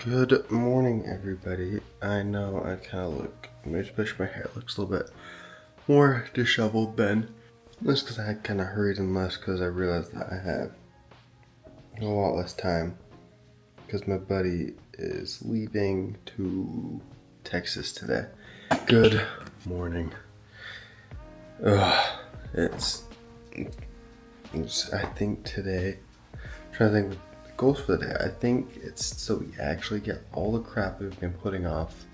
Good morning, everybody. I know I kind of look, especially my hair looks a little bit more disheveled than this because I had kind of hurried and less because I realized that I have a lot less time because my buddy is leaving to Texas today. Good morning. It's I think today, I'm trying to think of the goals for the day. I think it's so we actually get all the crap we've been putting off.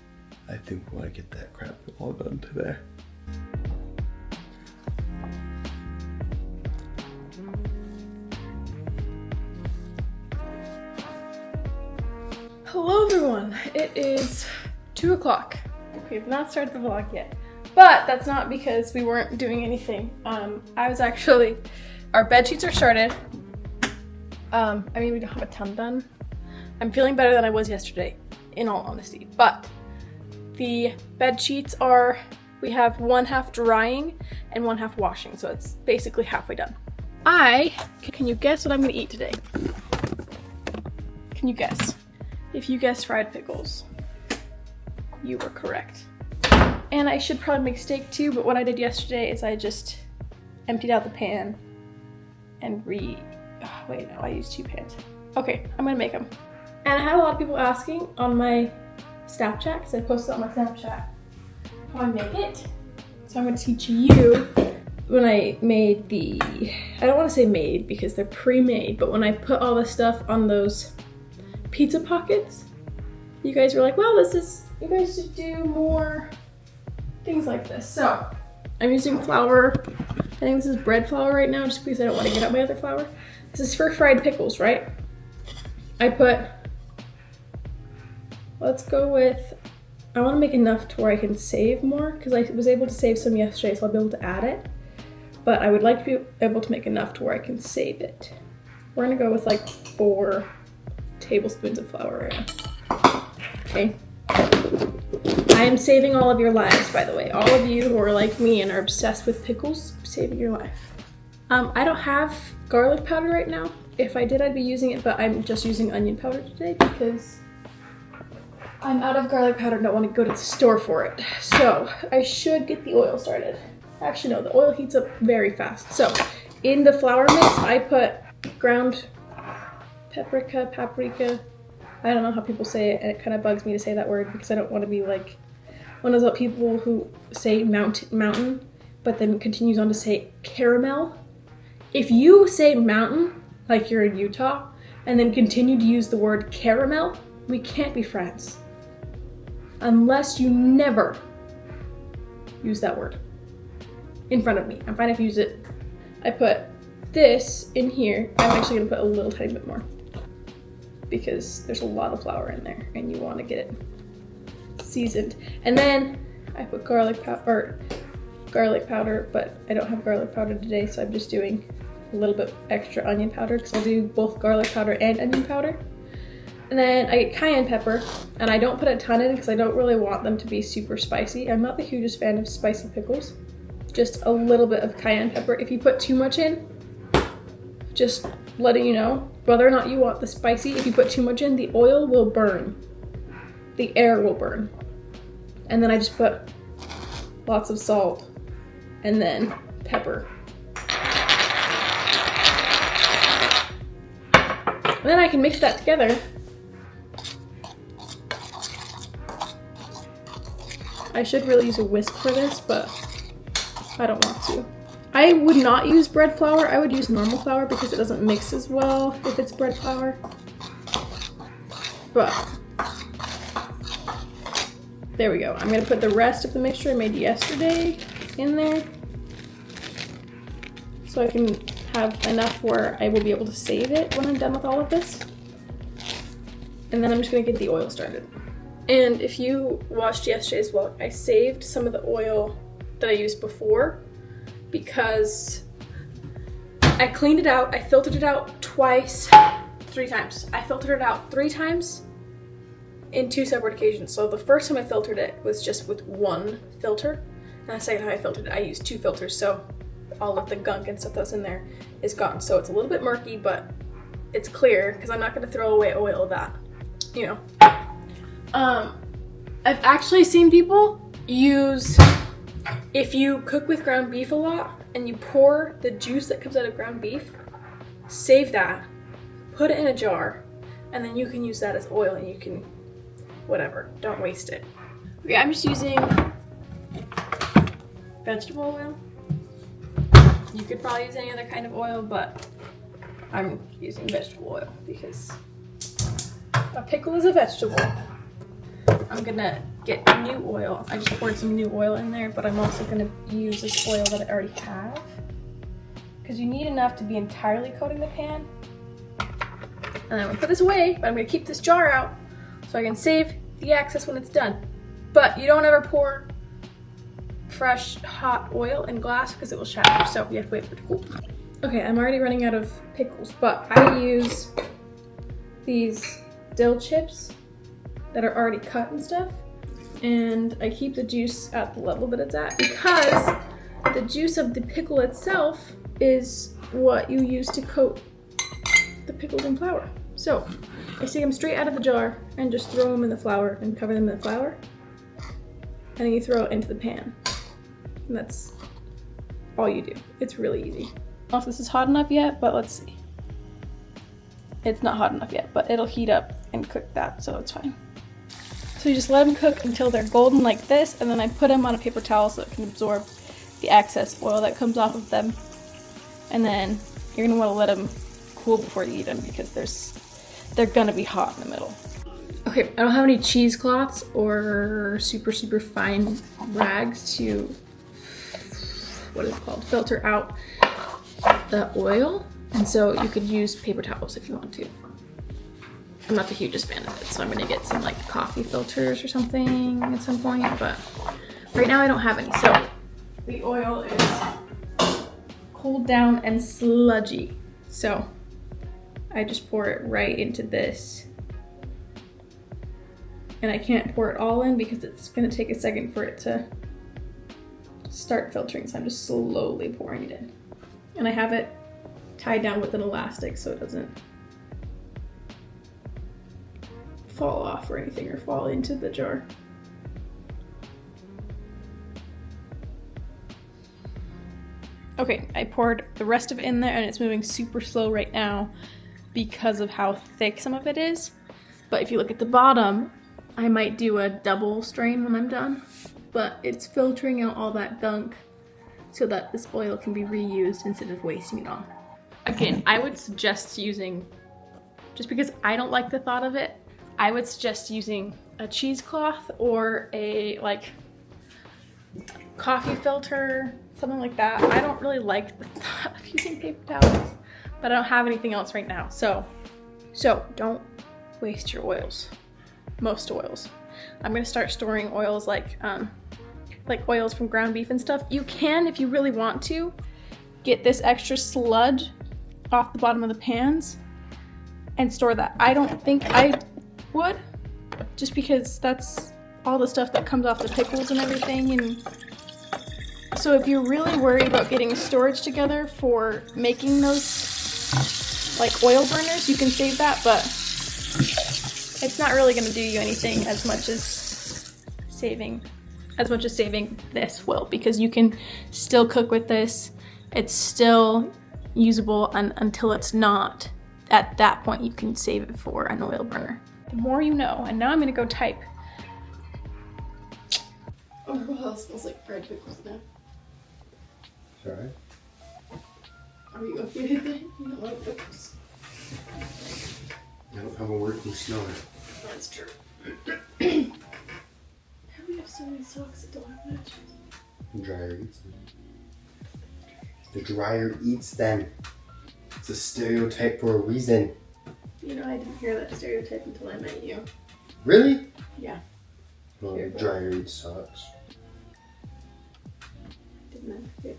I think we want to get that crap all done today. Hello everyone, it is 2 o'clock. We have not started the vlog yet, but that's not because we weren't doing anything. Our bed sheets are started. We don't have a ton done. I'm feeling better than I was yesterday, in all honesty, but the bed sheets we have one half drying and one half washing, so it's basically halfway done. Can you guess what I'm gonna eat today? Can you guess? If you guessed fried pickles, you were correct. And I should probably make steak too, but what I did yesterday is I just emptied out the pan and I used 2 pans. Okay, I'm gonna make them. And I had a lot of people asking on my Snapchat, because I posted on my Snapchat, how I make it. So I'm gonna teach you when I made I don't wanna say made because they're pre-made, but when I put all the stuff on those pizza pockets, you guys were like, wow, you guys should do more things like this. So I'm using flour. I think this is bread flour right now just because I don't want to get out my other flour. This is for fried pickles, right? I want to make enough to where I can save more because I was able to save some yesterday, so I'll be able to add it. But I would like to be able to make enough to where I can save it. We're gonna go with like 4 tablespoons of flour right now. Okay. I am saving all of your lives, by the way. All of you who are like me and are obsessed with pickles, I'm saving your life. I don't have garlic powder right now. If I did, I'd be using it, but I'm just using onion powder today because I'm out of garlic powder and don't want to go to the store for it. So I should get the oil started. Actually, no, the oil heats up very fast. So in the flour mix, I put ground paprika. I don't know how people say it, and it kind of bugs me to say that word because I don't want to be like one of those people who say mountain, but then continues on to say caramel. If you say mountain, like you're in Utah, and then continue to use the word caramel, we can't be friends. Unless you never use that word in front of me. I'm fine if you use it. I put this in here. I'm actually gonna put a little tiny bit more because there's a lot of flour in there and you want to get it seasoned. And then I put garlic powder, but I don't have garlic powder today, so I'm just doing a little bit extra onion powder because I'll do both garlic powder and onion powder. And then I get cayenne pepper, and I don't put a ton in because I don't really want them to be super spicy. I'm not the hugest fan of spicy pickles. Just a little bit of cayenne pepper. If you put too much in, just letting you know, whether or not you want the spicy, if you put too much in, the oil will burn. The air will burn. And then I just put lots of salt and then pepper. And then I can mix that together. I should really use a whisk for this, but I don't want to. I would not use bread flour. I would use normal flour because it doesn't mix as well if it's bread flour. But there we go. I'm gonna put the rest of the mixture I made yesterday in there so I can have enough where I will be able to save it when I'm done with all of this. And then I'm just gonna get the oil started. And if you watched yesterday's vlog, I saved some of the oil that I used before because I cleaned it out. I filtered it out 3 times. I filtered it out 3 times in 2 separate occasions. So the first time I filtered it was just with 1 filter. And the second time I filtered it, I used 2 filters. So all of the gunk and stuff that's in there is gone. So it's a little bit murky, but it's clear because I'm not going to throw away oil of that. you know. I've actually seen people use, if you cook with ground beef a lot and you pour the juice that comes out of ground beef, save that, put it in a jar, and then you can use that as oil and you can, whatever, don't waste it. Okay, I'm just using vegetable oil. You could probably use any other kind of oil, but I'm using vegetable oil because a pickle is a vegetable. I'm gonna get new oil. I just poured some new oil in there, but I'm also gonna use this oil that I already have because you need enough to be entirely coating the pan. And I'm gonna put this away, but I'm gonna keep this jar out so I can save the excess when it's done. But you don't ever pour fresh hot oil in glass because it will shatter, so you have to wait for it to cool. Okay, I'm already running out of pickles, but I use these dill chips that are already cut and stuff, and I keep the juice at the level that it's at because the juice of the pickle itself is what you use to coat the pickles in flour. So I take them straight out of the jar and just throw them in the flour and cover them in the flour, and then you throw it into the pan. And that's all you do. It's really easy. I don't know if this is hot enough yet, but let's see. It's not hot enough yet, but it'll heat up and cook that, so it's fine. So you just let them cook until they're golden like this, and then I put them on a paper towel so it can absorb the excess oil that comes off of them. And then you're gonna wanna let them cool before you eat them because they're gonna be hot in the middle. Okay, I don't have any cheesecloths or super fine rags to, what is it called, filter out the oil. And so you could use paper towels if you want to. I'm not the hugest fan of it, so I'm gonna get some like coffee filters or something at some point, but right now I don't have any. So the oil is cooled down and sludgy. So I just pour it right into this. And I can't pour it all in because it's gonna take a second for it to start filtering, so I'm just slowly pouring it in. And I have it tied down with an elastic so it doesn't fall off or anything or fall into the jar. Okay, I poured the rest of it in there and it's moving super slow right now because of how thick some of it is. But if you look at the bottom, I might do a double strain when I'm done, but it's filtering out all that gunk so that this oil can be reused instead of wasting it all. Again, I would suggest using, just because I don't like the thought of it, I would suggest using a cheesecloth or a like coffee filter, something like that. I don't really like the thought of using paper towels, but I don't have anything else right now. So don't waste your oils, most oils. I'm gonna start storing oils like oils from ground beef and stuff. You can, if you really want to, get this extra sludge off the bottom of the pans and store that. I don't think I would, just because that's all the stuff that comes off the pickles and everything. And so if you're really worried about getting storage together for making those like oil burners, you can save that, but it's not really going to do you anything as much as saving this will, because you can still cook with this. It's still usable until it's not. At that point, you can save it for an oil burner. The more you know. And now I'm gonna go type. Oh, well, it smells like fried pickles now. Sorry? Are you okay with it? You don't like pickles. I don't have a working snower. That's true. How do we have so many socks that don't have matches? The dryer eats them. The dryer eats them. It's a stereotype for a reason. You know, I didn't hear that stereotype until I met you. Really? Yeah. Well, the dryer eats socks. Didn't I?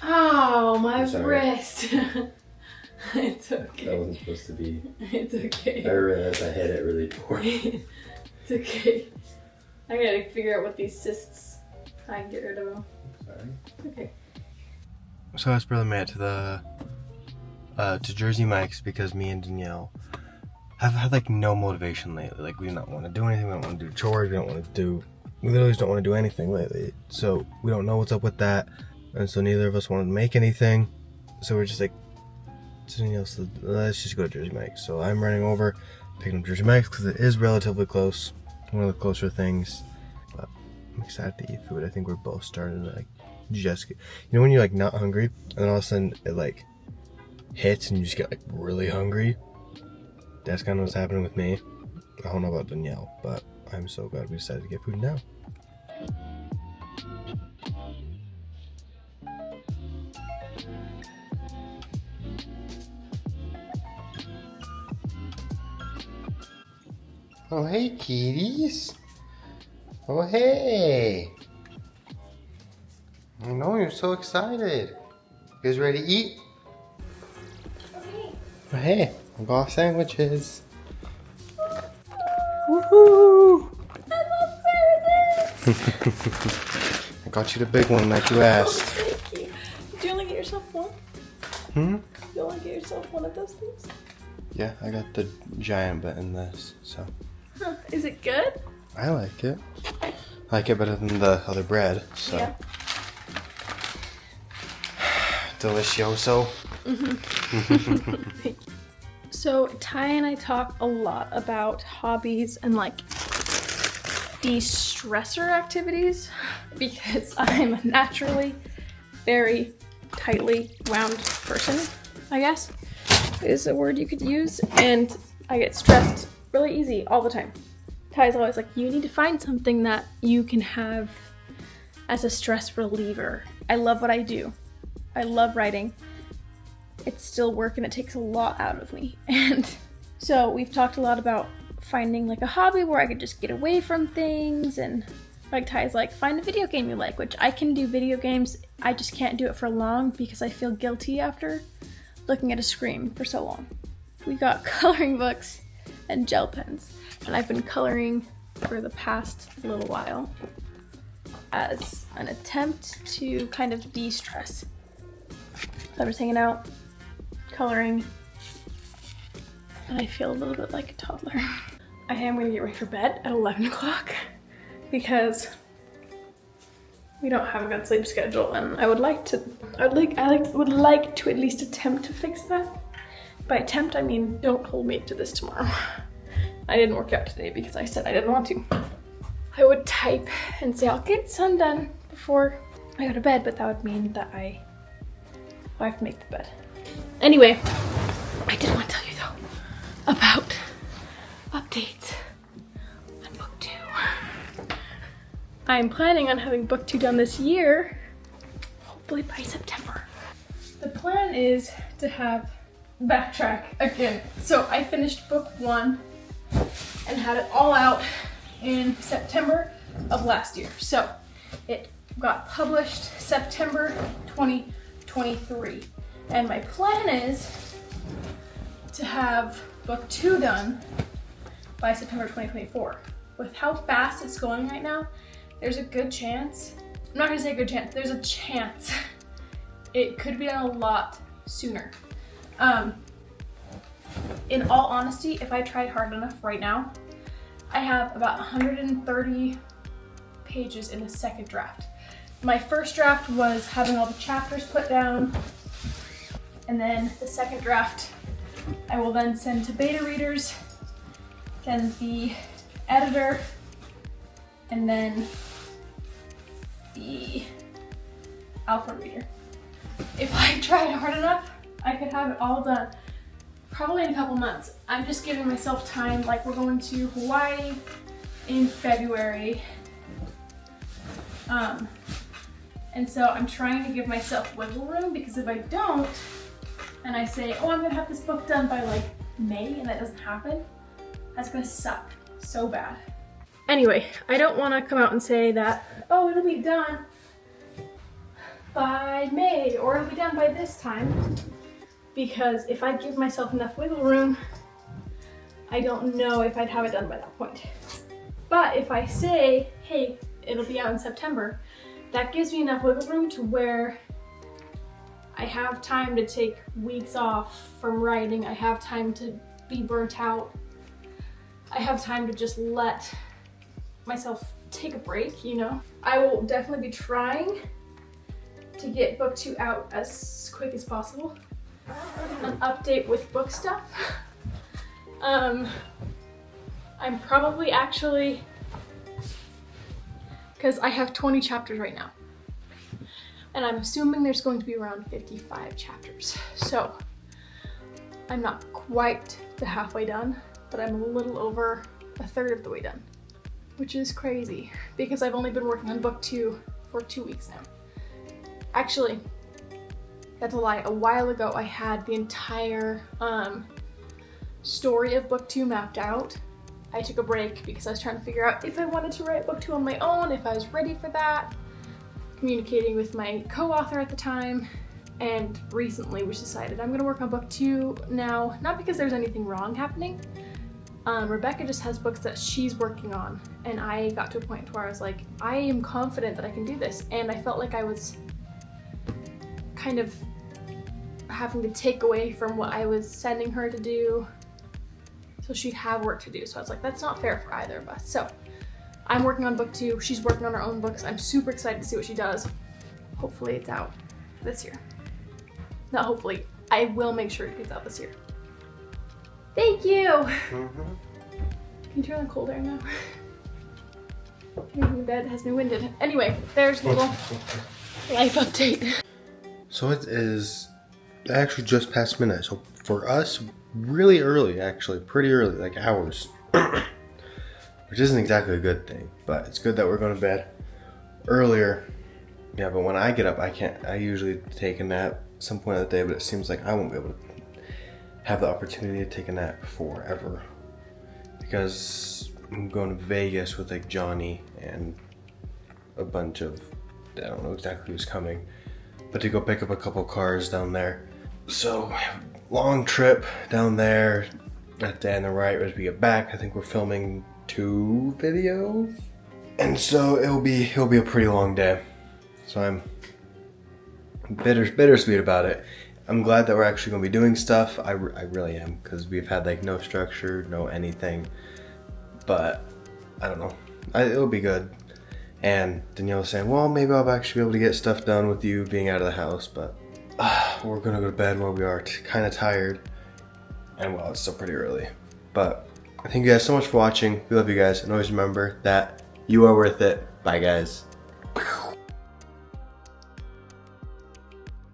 Oh, my wrist. It's okay. That wasn't supposed to be. It's okay. I realized I hit it really poor. It's okay. I gotta figure out what these cysts I can get rid of them. Sorry. Okay. So I spurred Matt to Jersey Mike's because me and Danielle have had like no motivation lately. Like we do not want to do anything. We don't want to do chores. We literally just don't want to do anything lately. So we don't know what's up with that. And so neither of us wanted to make anything. So we're just like, Danielle said, let's just go to Jersey Mike's. So I'm running over, picking up Jersey Mike's because it is relatively close. One of the closer things. But I'm excited to eat food. I think we're both starting to like just get, when you're like not hungry and then all of a sudden it like hits and you just get like really hungry. That's kind of what's happening with me. I don't know about Danielle, but I'm so glad we decided to get food now. Oh, hey, kitties. Oh, hey. I know, you're so excited. You guys ready to eat? Oh, hey, I got sandwiches. Woohoo! I love sandwiches! I got you the big one like you asked. Thank you. Did you only get yourself one? You only get yourself one of those things? Yeah, I got the giant bit in this, so. Huh. Is it good? I like it. I like it better than the other bread, so. Yeah. Delicioso. So Ty and I talk a lot about hobbies and like de-stressor activities because I'm a naturally very tightly wound person, I guess is a word you could use, and I get stressed really easy all the time. Ty's always like, you need to find something that you can have as a stress reliever. I love what I do. I love writing. It's still work and it takes a lot out of me. And so we've talked a lot about finding like a hobby where I could just get away from things, and like Ty's like, find a video game you like, which I can do video games. I just can't do it for long because I feel guilty after looking at a screen for so long. We got coloring books and gel pens, and I've been coloring for the past little while as an attempt to kind of de-stress. So I was hanging out, coloring, and I feel a little bit like a toddler. I am gonna get ready for bed at 11 o'clock because we don't have a good sleep schedule, and I would like to at least attempt to fix that. By attempt, I mean don't hold me to this tomorrow. I didn't work out today because I said I didn't want to. I would type and say I'll get some done before I go to bed, but that would mean that I have to make the bed. Anyway, I did want to tell you though about updates on book 2. I'm planning on having book 2 done this year, hopefully by September. The plan is to have backtrack again. So I finished book 1 and had it all out in September of last year. So it got published September 2023. And my plan is to have book 2 done by September 2024. With how fast it's going right now, there's a good chance, I'm not gonna say a good chance, there's a chance it could be done a lot sooner. In all honesty, if I tried hard enough right now, I have about 130 pages in the second draft. My first draft was having all the chapters put down, and then the second draft I will then send to beta readers, then the editor, and then the alpha reader. If I tried hard enough, I could have it all done probably in a couple months. I'm just giving myself time, like we're going to Hawaii in February. And so I'm trying to give myself wiggle room, because if I don't, and I say, oh, I'm gonna have this book done by like May, and that doesn't happen, that's gonna suck so bad. Anyway, I don't wanna come out and say that, oh, it'll be done by May, or it'll be done by this time, because if I give myself enough wiggle room, I don't know if I'd have it done by that point. But if I say, hey, it'll be out in September, that gives me enough wiggle room to where I have time to take weeks off from writing. I have time to be burnt out. I have time to just let myself take a break, you know? I will definitely be trying to get book 2 out as quick as possible. An update with book stuff. I'm probably actually, because I have 20 chapters right now. And I'm assuming there's going to be around 55 chapters. So I'm not quite the halfway done, but I'm a little over a third of the way done, which is crazy because I've only been working on book 2 for 2 weeks now. Actually, that's a lie. A while ago, I had the entire story of book 2 mapped out. I took a break because I was trying to figure out if I wanted to write book 2 on my own, if I was ready for that. Communicating with my co-author at the time, and recently we decided I'm gonna work on book 2 now, not because there's anything wrong happening. Rebecca just has books that she's working on, and I got to a point where I was like, I am confident that I can do this, and I felt like I was kind of having to take away from what I was sending her to do, so she'd have work to do. So I was like, that's not fair for either of us. So I'm working on book 2, she's working on her own books. I'm super excited to see what she does. Hopefully it's out this year. Not hopefully, I will make sure it gets out this year. Thank you! Can you turn on the cold air now? My bed has been winded. Anyway, there's a little life update. So it is actually just past midnight. So for us, really early actually, pretty early, like hours. Which isn't exactly a good thing, but it's good that we're going to bed earlier. Yeah, but when I get up, I usually take a nap at some point of the day, but it seems like I won't be able to have the opportunity to take a nap forever. Because I'm going to Vegas with like Johnny and a bunch of, I don't know exactly who's coming, but to go pick up a couple cars down there. So, long trip down there. At the end of the right, as we get back, I think we're filming 2 videos, and so it'll be a pretty long day. So I'm bittersweet about it. I'm glad that we're actually gonna be doing stuff. I really am, because we've had like no structure, no anything. But I don't know. It'll be good. And Danielle was saying, well, maybe I'll actually be able to get stuff done with you being out of the house. But we're gonna go to bed while we are kind of tired, and well, it's still pretty early. But thank you guys so much for watching. We love you guys, and always remember that you are worth it. Bye guys.